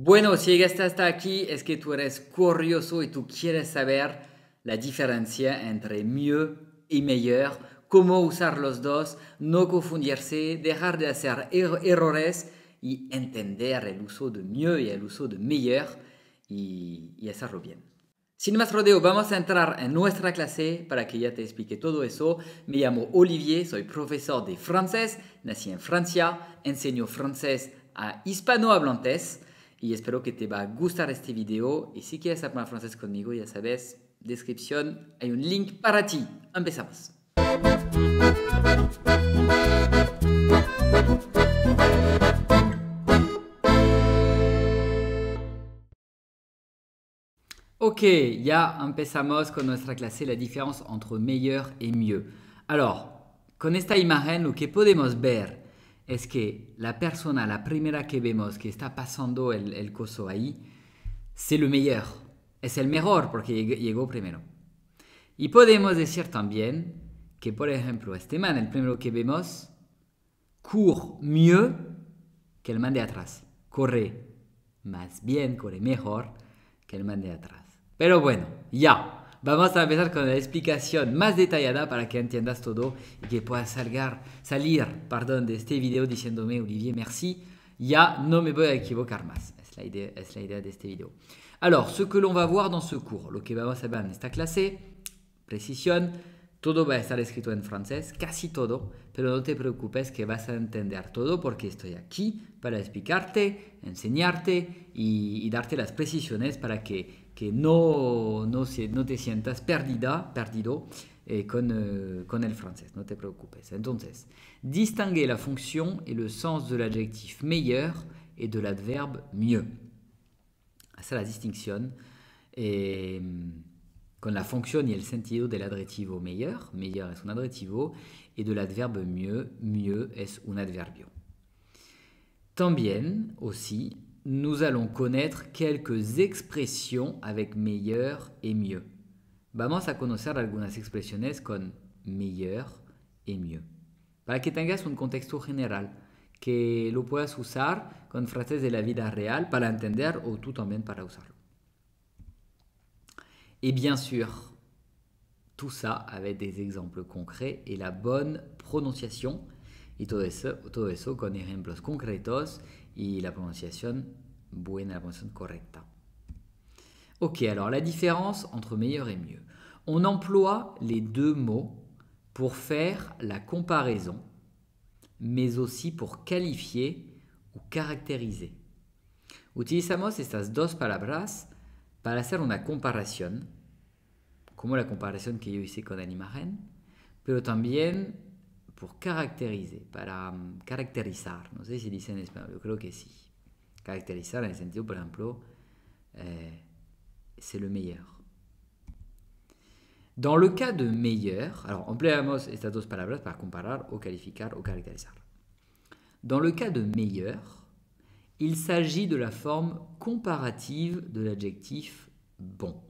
Bueno, si llegaste hasta aquí es que tú eres curioso y tú quieres saber la diferencia entre mieux y meilleur, cómo usar los dos, no confundirse, dejar de hacer errores y entender el uso de mieux y el uso de meilleur y hacerlo bien. Sin más rodeo, vamos a entrar en nuestra clase para que ya te explique todo eso. Me llamo Olivier, soy profesor de francés, nací en Francia, enseño francés a hispanohablantes y espero que te va a gustar este video. Y si quieres aprender francés conmigo, ya sabes, descripción, hay un link para ti. Empezamos. Ok, ya empezamos con nuestra clase, la diferencia entre meilleur y mieux. Alors, con esta imagen lo que podemos ver es que la persona, la primera que vemos que está pasando el coso ahí, c'est le meilleur. Es el mejor porque llegó primero. Y podemos decir también que, por ejemplo, este man, el primero que vemos, court mieux que el man de atrás. Corre más bien, corre mejor que el man de atrás. Pero bueno, ya. Vamos a empezar con la explicación más detallada para que entiendas todo y que puedas salir de este video diciéndome, Olivier, merci. Ya no me voy a equivocar más. Es la idea de este video. Alors, ce que l'on va voir dans ce cours, lo que vamos a ver en esta clase, precisión, todo va a estar escrito en francés, casi todo, pero no te preocupes que vas a entender todo porque estoy aquí para explicarte, enseñarte y darte las precisiones para que no te sientas perdido con el francés, no te preocupes. Entonces, distinguer la fonction et le sens de l'adjectif meilleur et de l'adverbe mieux. Esa es la distinción con la fonction y el sentido del adjetivo meilleur. Meilleur es un adjetivo y del adverbe mieux. Mieux es un adverbio. También, aussi, nous allons connaître quelques expressions avec meilleur et mieux. Vamos a conocer algunas expresiones con meilleur et mieux. Para que tengas un contexto general, que lo puedas usar con frases de la vida real para entender o tú también para usarlo. Et bien sûr, tout ça avec des exemples concrets et la bonne prononciation. Y todo eso con ejemplos concretos y la prononciación buena, la prononciación correcta. Ok, alors la différence entre meilleur et mieux. On emploie les deux mots pour faire la comparaison, mais aussi pour qualifier ou caractériser. Utilizamos estas dos palabras para hacer una comparación, como la comparación que yo hice con la imagen, pero también pour caractériser, para caracterizar. No sé si dice en español, yo creo que sí. Caracterizar en el sentido, por ejemplo, c'est le meilleur. Dans le cas de meilleur, alors empleamos estas dos palabras para comparar o calificar o caracterizar. Dans le cas de meilleur, il s'agit de la forme comparative de l'adjectif bon.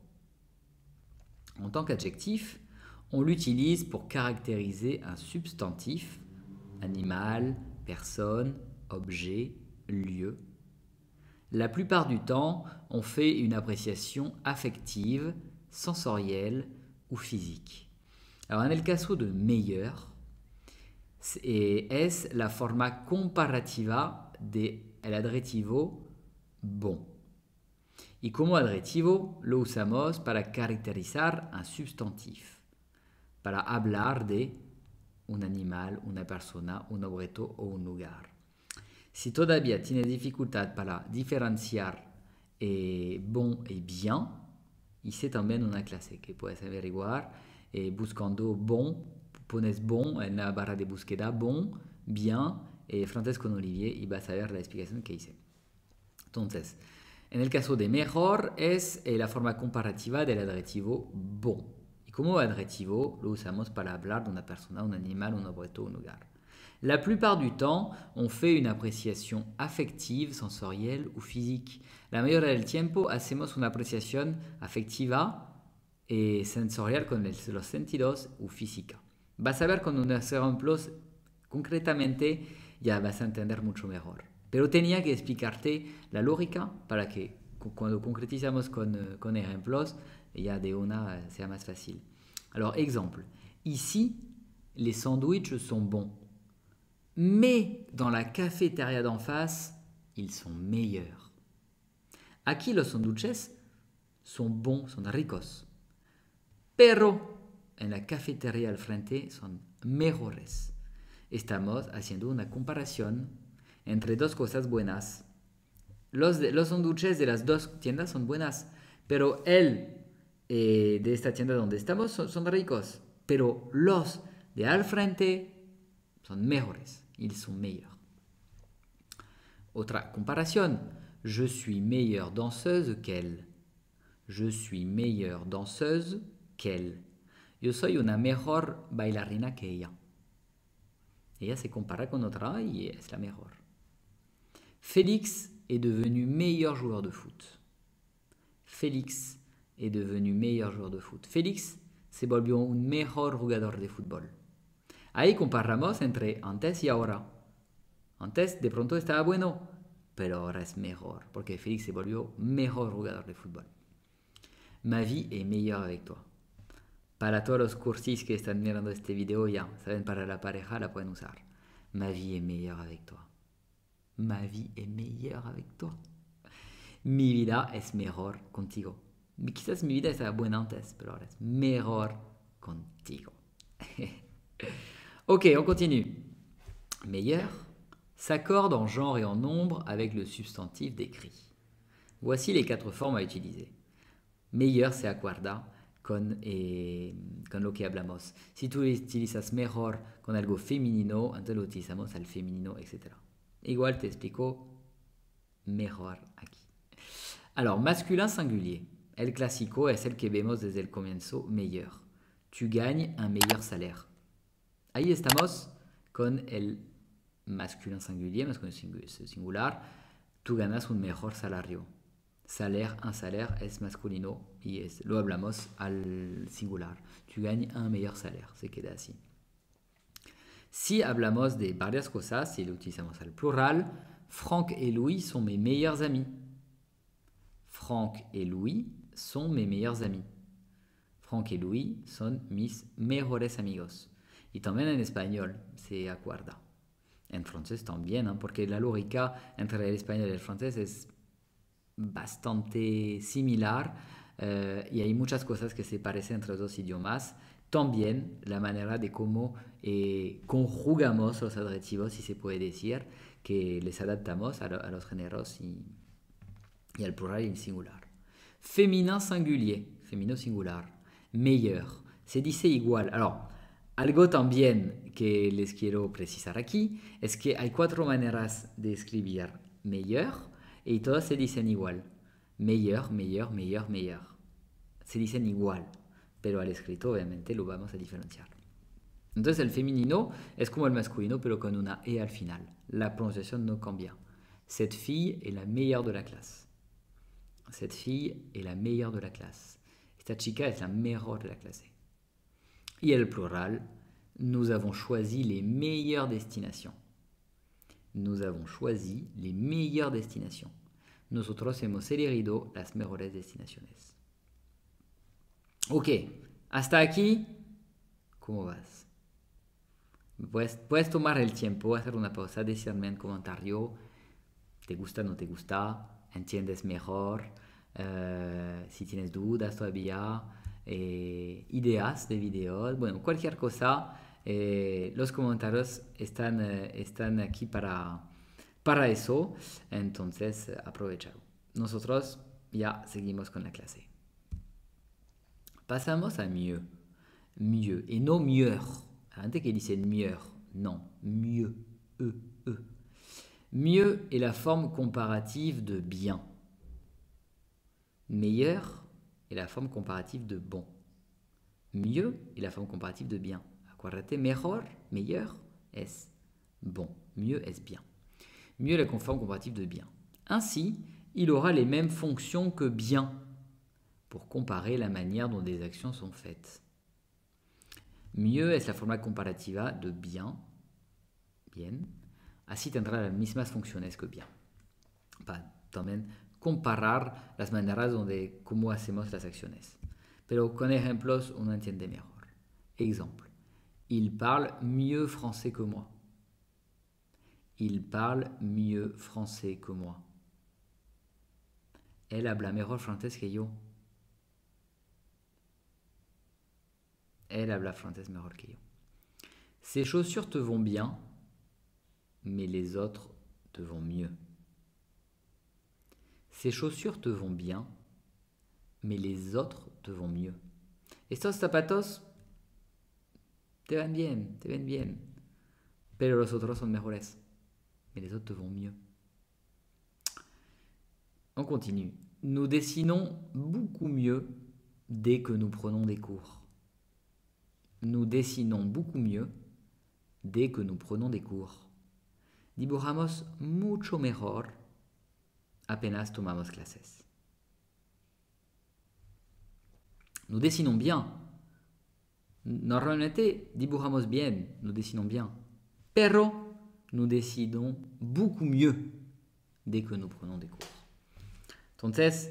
En tant qu'adjectif, on l'utilise pour caractériser un substantif, animal, personne, objet, lieu. La plupart du temps, on fait une appréciation affective, sensorielle ou physique. Alors, en el caso de meilleur, es la forma comparativa del adjetivo bon. Y como adjetivo lo usamos para caracterizar un substantif, para hablar de un animal, una persona, un objeto o un lugar. Si todavía tienes dificultad para diferenciar bon y bien, hice también una clase que puedes averiguar buscando bon, pones bon en la barra de búsqueda, bon, bien, francés con Olivier y vas a ver la explicación que hice. Entonces, en el caso de mejor es la forma comparativa del adjetivo bon. Y como adjetivo lo usamos para hablar de una persona, un animal, un objeto, un lugar. La plupart du temps, on fait une appréciation affective, sensorielle ou physique. La mayoría del tiempo hacemos una apreciación afectiva y sensorial con los sentidos o física. Vas a ver con unos ejemplos concretamente, ya vas a entender mucho mejor. Pero tenía que explicarte la lógica para que cuando concretizamos con ejemplos, ya de una sea más fácil. Alors, exemple. Ici, les sandwichs sont bons. Mais dans la cafétéria d'en face, ils sont meilleurs. Aquí los sándwiches son bons, son ricos. Pero en la cafetería al frente son mejores. Estamos haciendo una comparación entre dos cosas buenas. Los sándwiches de las dos tiendas son buenas, pero de esta tienda donde estamos son ricos. Pero los de al frente son mejores. Ils sont meilleurs. Otra comparación. Je suis meilleure danseuse qu'elle. Je suis meilleure danseuse qu'elle. Yo soy una mejor bailarina que ella. Ella se compara con otra y es la mejor. Félix est devenu meilleur joueur de foot. Félix est devenu meilleur joueur de foot. Félix se volvió un mejor jugador de fútbol. Ahí comparamos entre antes y ahora. Antes de pronto estaba bueno, pero ahora es mejor, porque Félix se volvió mejor jugador de fútbol. Ma vie est meilleure avec toi. Para todos los cursis que están mirando este video ya, saben, para la pareja la pueden usar. Ma vie est meilleure avec toi. Ma vie est meilleure avec toi. Mi vida es mejor contigo. Quizás mi vida estaba buena antes, pero ahora es mejor contigo. Ok, on continue. Meilleur s'accorde en genre et en nombre avec le substantif décrit. Voici les 4 formes à utiliser. Meilleur se acuerda con lo que hablamos. Si tú utilizas mejor con algo femenino, entonces lo utilizamos al femenino, etc. Igual te explico mejor aquí. Alors, masculin singulier. El clásico es el que vemos desde el comienzo, meilleur. Tu gagnes un meilleur salaire. Ahí estamos con el masculin singulier, masculin singular. Tú ganas un mejor salario. Salaire, un salaire es masculino y lo hablamos al singular. Tu gagnes un meilleur salaire. Se queda así. Si hablamos de varias cosas, si lo utilizamos al plural, Franck et Louis sont mes meilleurs amis. Franck et Louis sont mes meilleurs amis. Franck et Louis son mis mejores amigos. Y también en español se acuerda. En francés también, ¿eh? Porque la lógica entre el español y el francés es bastante similar y hay muchas cosas que se parecen entre los dos idiomas. También la manera de cómo conjugamos los adjetivos, si se puede decir, que les adaptamos a los géneros y al plural y al singular. Féminin singulier, féminin singular. Meilleur, se dice igual. Alors, algo también que les quiero precisar aquí es que hay 4 maneras de escribir meilleur y todas se dicen igual. Meilleur, meilleur, meilleur, meilleur. Se dicen igual, pero al escrito obviamente lo vamos a diferenciar. Entonces el femenino es como el masculino, pero con una E al final. La pronunciación no cambia. Cette fille est la meilleure de la classe. Cette fille est la meilleure de la classe. Esta chica es la mejor de la clase. Y el plural, nous avons choisi les meilleures destinations. Nous avons choisi les meilleures destinations. Nosotros hemos elegido las mejores destinaciones. Ok, hasta aquí, ¿cómo vas? Puedes tomar el tiempo, hacer una pausa, decirme en comentario, ¿te gusta o no te gusta? ¿Entiendes mejor? Si tienes dudas todavía, ideas de videos, bueno, cualquier cosa, los comentarios están aquí para eso, entonces aprovechalo. Nosotros ya seguimos con la clase. Pasamos a mieux. Mieux, et non mieux. Antes que dicen mieux, non, mieux, Mieux est la forme comparative de bien. Meilleur est la forme comparative de bon. Mieux est la forme comparative de bien. Acuérdate, mejor, meilleur, es bon. Mieux es bien. Mieux est la forme comparative de bien. Ainsi, il aura les mêmes fonctions que bien pour comparer la manière dont des actions sont faites. Mieux es la forma comparativa de bien. Bien. Así tendrá las mismas funciones que bien. Para también comparar las maneras donde cómo hacemos las acciones. Pero con ejemplos uno entiende mejor. Exemple. Il parle mieux français que moi. Il parle mieux français que moi. Elle habla mejor francés que yo. Elle habla francés mejor que yo. Ces chaussures te vont bien, mais les autres te vont mieux. Ces chaussures te vont bien, mais les autres te vont mieux. Estos zapatos te van bien, pero los otros son mejores, mais les autres te vont mieux. On continue. Nous dessinons beaucoup mieux dès que nous prenons des cours. Nous dessinons beaucoup mieux dès que nous prenons des cours. Dibujamos mucho mejor apenas tomamos clases. Nous dessinons bien. Normalmente dibujamos bien, nous dessinons bien. Pero nous dessinons beaucoup mieux dès que nous prenons des cours. Entonces,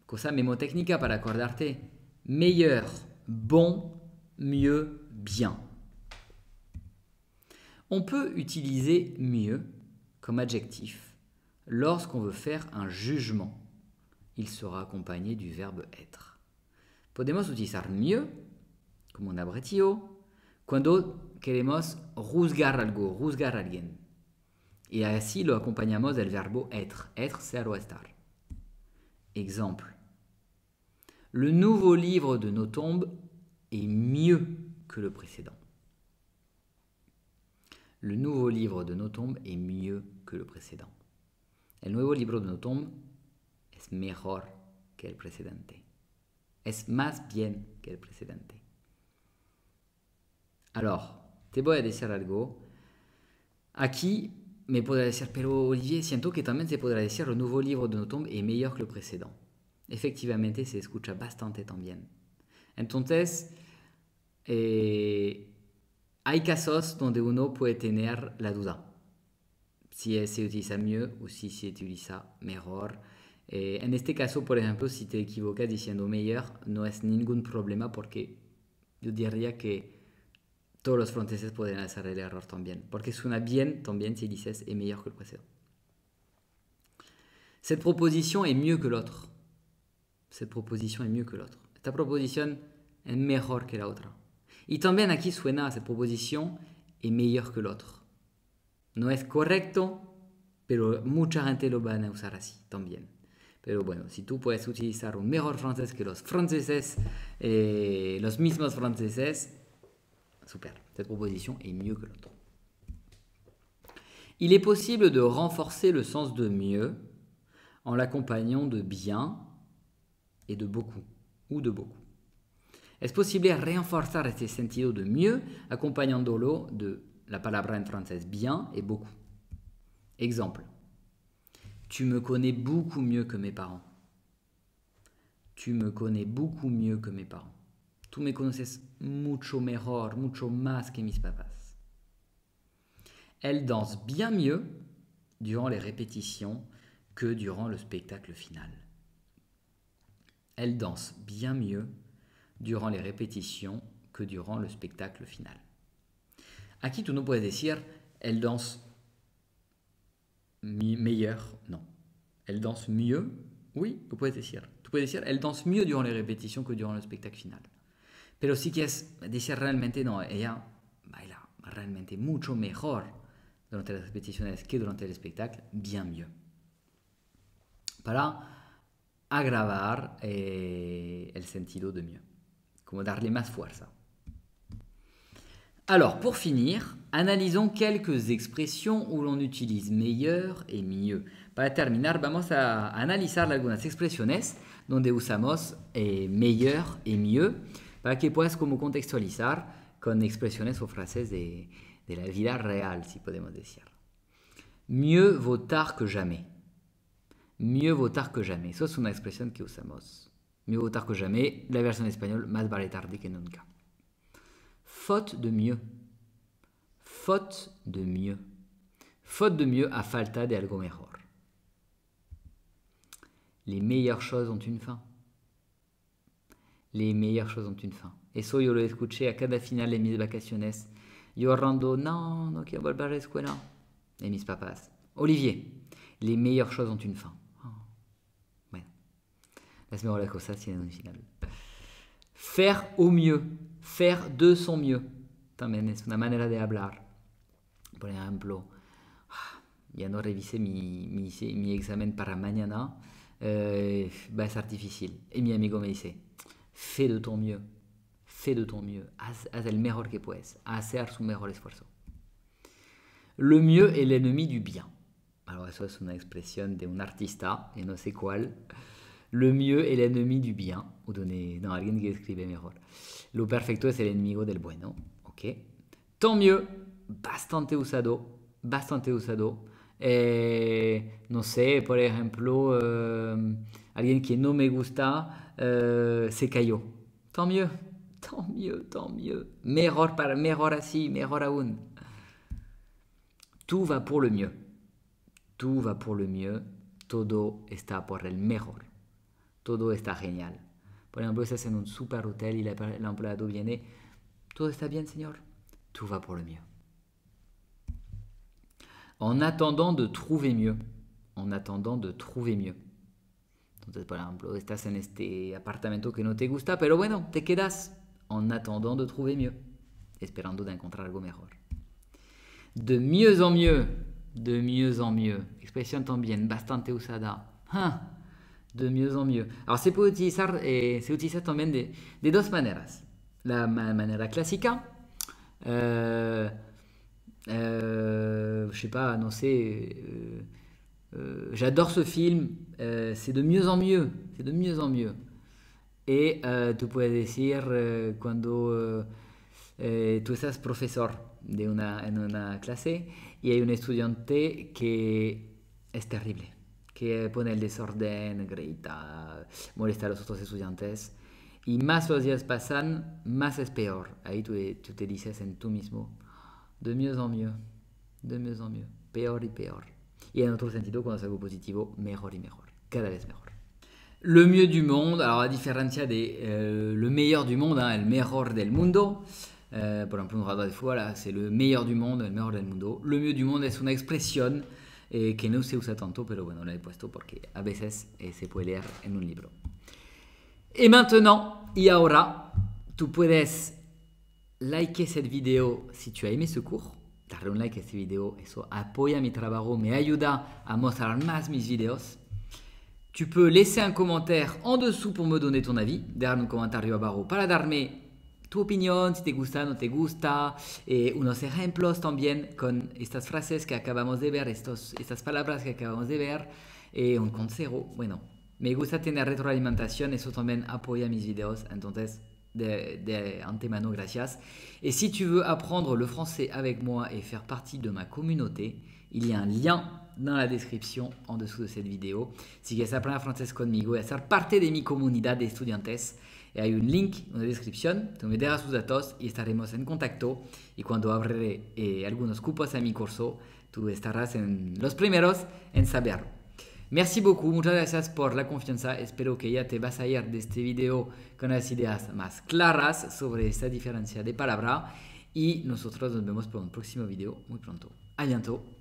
cosa mnemotécnica para acordarte. Meilleur, bon, mieux, bien. On peut utiliser mieux comme adjectif lorsqu'on veut faire un jugement. Il sera accompagné du verbe être. Podemos utilizar mieux como un abretio cuando queremos juzgar algo, juzgar a alguien. Y así lo acompañamos del verbo être, ser o estar. Exemple. Le nouveau livre de nos tombes est mieux que le précédent. Le nouveau livre de nos tombes est mieux que le précédent. El nuevo libro de nos tombes es mejor que el precedente. Es más bien que el precedente. Alors, te voy a decir algo. Aquí me podrá decir, pero Olivier, siento que también se podrá decir el nuevo libro de nos tombes es mejor que el precedente. Efectivamente, se escucha bastante también. Entonces, hay casos donde uno puede tener la duda. Si se utiliza mieux o si se utiliza mejor. En este caso, por ejemplo, si te equivocas diciendo mejor, no es ningún problema porque yo diría que todos los franceses pueden hacer el error también. Porque suena bien también si dices es mejor que el précédent. Cette proposition est mieux que l'autre. Cette proposition est mieux que l'autre. Esta proposición es mejor que la otra. Y también aquí suena cette proposition est meilleur que l'autre. No es correcto, pero mucha gente lo van a usar así también. Pero bueno, si tú puedes utilizar un mejor francés que los franceses, los mismos franceses, super. Cette proposition est mieux que l'autre. Il est possible de renforcer le sens de mieux en l'accompagnant de bien et de beaucoup, ou de beaucoup. Es posible reforzar este sentido de mieux acompañándolo de la palabra en francés bien et beaucoup. Exemple. Tu me connais beaucoup mieux que mes parents. Tu me connais beaucoup mieux que mes parents. Tú me conoces mucho mejor, mucho más que mis papás. Elle danse bien mieux durant les répétitions que durant le spectacle final. Elle danse bien mieux durant les répétitions que durant le spectacle final. Aquí tú no puedes decir elle danse meilleur, non. Elle danse mieux, oui, tú puedes decir. Tú puedes decir elle danse mieux durant les répétitions que durant le spectacle final. Pero si quieres decir realmente no, ella baila realmente mucho mejor durante las repeticiones que durante el espectáculo, bien mieux. Para agravar el sentido de mieux, como darle más fuerza. Alors, pour finir, analysons quelques expressions où l'on utilise meilleur et mieux. Para terminar, vamos a analizar algunas expresiones donde usamos meilleur et mieux, para que puedas como contextualizar con expresiones o frases de la vida real, si podemos decir. Mieux vaut tard que jamais. Mieux vaut tard que jamais. Eso es una expresión que usamos. Mieux vaut tard que jamais. La versión en español, más vale tarde que nunca. Faute de mieux. Faute de mieux. Faute de mieux, a falta de algo mejor. Les meilleures choses ont une fin. Les meilleures choses ont une fin. Eso yo lo escuché a cada final de mis vacaciones. Yo orando, no quiero volver a la escuela. Et mis papás, Olivier, les meilleures choses ont une fin. Oh. Bueno, las mejores cosas tienen un final. Faire au mieux, faire de son mieux. También es una manera de hablar. Por ejemplo, ya no revisé mi examen para mañana. Va a ser difícil. Y mi amigo me dice, fais de ton mieux. Fais de ton mieux. Haz el mejor que puedes. Hacer su mejor esfuerzo. Le mieux est l'ennemi du bien. Alors eso es una expresión de un artista, y no sé cuál. Le mieux est l'ennemi du bien. O no, alguien que escribe mejor. Lo perfecto es el enemigo del bueno. Ok. Tant mieux. Bastante usado. Bastante usado. No sé, por ejemplo, alguien que no me gusta se cayó. Tant mieux. Tant mieux, tant mieux. Mejor así, mejor aún. Tout va pour le mieux. Tout va pour le mieux. Todo está por el mejor. Todo está genial. Por ejemplo, estás en un super hotel y el empleado viene. Todo está bien, señor. Tout va pour le mieux. En attendant de trouver mieux. En attendant de trouver mieux. Entonces, por ejemplo, estás en este apartamento que no te gusta, pero bueno, te quedas en attendant de trouver mieux. Esperando de encontrar algo mejor. De mieux en mieux. De mieux en mieux. Expresión también bastante usada. De mieux en mieux. Alors, se utiliza también de dos maneras. La manera clásica. Je sais pas, no sé. J'adore ce film. C'est de mieux en mieux. C'est de mieux en mieux. Et tú puedes decir cuando tú estás profesor en una clase y hay un estudiante que es terrible, que pone el desorden, grita, molesta a los otros estudiantes. Y más los días pasan, más es peor. Ahí tú te dices en tú mismo, de mieux en mieux, de mieux en mieux, peor y peor. Y en otro sentido, cuando es algo positivo, mejor y mejor, cada vez mejor. Le mieux du monde, alors a diferencia de le meilleur du monde, el mejor del mundo. Por ejemplo, un jugador de fútbol, c'est le meilleur du monde, el mejor del mundo. Le mieux du monde es una expresión que no se usa tanto, pero bueno, la he puesto porque a veces se puede leer en un libro. Et maintenant, y ahora, tú puedes liker cette vidéo si tu as aimé ce cours. Darle un like a este video, eso apoya mi trabajo, me ayuda a mostrar más mis videos. Tu peux laisser un commentaire en dessous pour me donner ton avis. Dejar un comentario abajo para darme tu opinión, si te gusta, no te gusta, unos ejemplos también con estas frases que acabamos de ver, estas palabras que acabamos de ver, un consejo. Bueno, me gusta tener retroalimentación, eso también apoya mis videos, entonces de antemano, gracias. Et si tu veux apprendre le français avec moi et faire partie de ma communauté, il y a un lien dans la descripción en dessous de cette vidéo. Si quieres aprender francés conmigo y hacer parte de mi comunidad de estudiantes, hay un link en la descripción, tú me dejas sus datos y estaremos en contacto. Y cuando abriré algunos cupos a mi curso, tú estarás en los primeros en saberlo. Merci beaucoup, muchas gracias por la confianza. Espero que ya te vas a ir de este video con las ideas más claras sobre esta diferencia de palabra. Y nosotros nos vemos por un próximo video muy pronto. A bientôt.